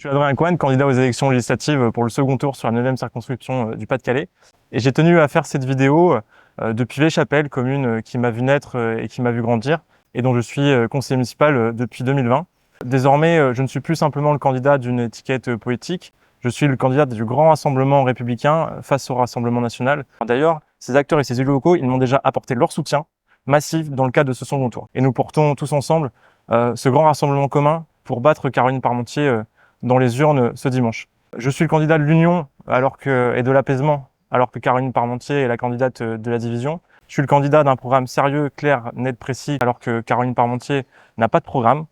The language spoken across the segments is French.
Je suis Adrien Cohen, candidat aux élections législatives pour le second tour sur la 9e circonscription du Pas-de-Calais. Et j'ai tenu à faire cette vidéo depuis Les-Chapelles, commune qui m'a vu naître et qui m'a vu grandir, et dont je suis conseiller municipal depuis 2020. Désormais, je ne suis plus simplement le candidat d'une étiquette politique, je suis le candidat du grand rassemblement républicain face au Rassemblement national. D'ailleurs, ces acteurs et ces élus locaux, ils m'ont déjà apporté leur soutien massif dans le cadre de ce second tour. Et nous portons tous ensemble ce grand rassemblement commun pour battre Caroline Parmentier dans les urnes ce dimanche. Je suis le candidat de l'union et de l'apaisement, alors que Caroline Parmentier est la candidate de la division. Je suis le candidat d'un programme sérieux, clair, net, précis, alors que Caroline Parmentier n'a pas de programme.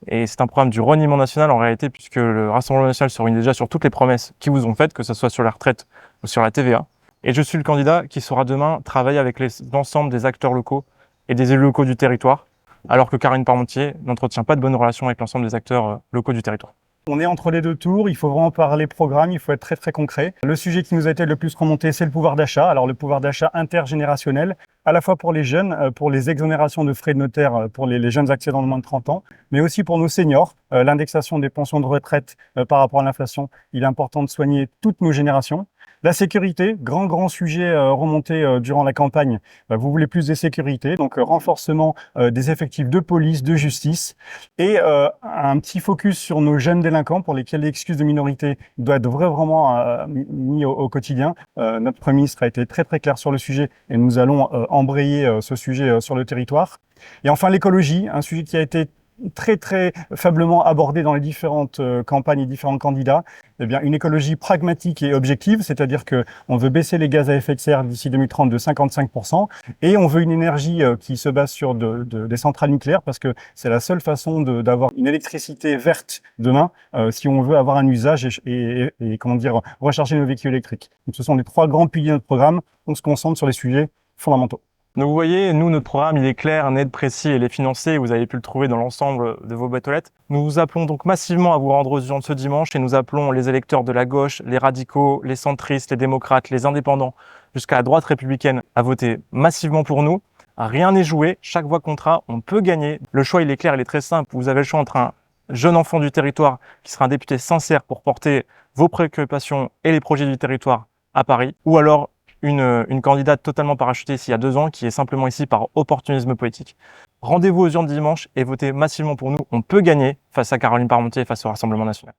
Et c'est un programme du reniement national en réalité, puisque le Rassemblement national se réunit déjà sur toutes les promesses qui vous ont faites, que ce soit sur la retraite ou sur la TVA. Et je suis le candidat qui saura demain travailler avec l'ensemble des acteurs locaux et des élus locaux du territoire, alors que Caroline Parmentier n'entretient pas de bonnes relations avec l'ensemble des acteurs locaux du territoire. On est entre les deux tours, il faut vraiment parler programme, il faut être très très concret. Le sujet qui nous a été le plus remonté, c'est le pouvoir d'achat. Alors le pouvoir d'achat intergénérationnel, à la fois pour les jeunes, pour les exonérations de frais de notaire pour les jeunes accédants de moins de 30 ans, mais aussi pour nos seniors. L'indexation des pensions de retraite par rapport à l'inflation, il est important de soigner toutes nos générations. La sécurité, grand sujet remonté durant la campagne. Vous voulez plus de sécurité, donc renforcement des effectifs de police, de justice, et un petit focus sur nos jeunes délinquants pour lesquels l'excuse de minorité doit être vraiment mis au quotidien. Notre Premier ministre a été très clair sur le sujet et nous allons embrayer ce sujet sur le territoire. Et enfin l'écologie, un sujet qui a été très faiblement abordé dans les différentes campagnes et différents candidats. Eh bien, une écologie pragmatique et objective, c'est-à-dire que on veut baisser les gaz à effet de serre d'ici 2030 de 55%, et on veut une énergie qui se base sur des centrales nucléaires, parce que c'est la seule façon d'avoir une électricité verte demain, si on veut avoir un usage et comment dire, recharger nos véhicules électriques. Donc, ce sont les trois grands piliers de notre programme. On se concentre sur les sujets fondamentaux. Donc vous voyez, nous, notre programme, il est clair, net, précis et il est financé. Vous avez pu le trouver dans l'ensemble de vos boîtes aux lettres. Nous vous appelons donc massivement à vous rendre aux urnes ce dimanche et nous appelons les électeurs de la gauche, les radicaux, les centristes, les démocrates, les indépendants, jusqu'à la droite républicaine à voter massivement pour nous. Rien n'est joué, chaque voix comptera, on peut gagner. Le choix, il est clair, il est très simple. Vous avez le choix entre un jeune enfant du territoire qui sera un député sincère pour porter vos préoccupations et les projets du territoire à Paris, ou alors une candidate totalement parachutée ici il y a 2 ans qui est simplement ici par opportunisme politique. Rendez-vous aux urnes dimanche et votez massivement pour nous. On peut gagner face à Caroline Parmentier et face au Rassemblement national.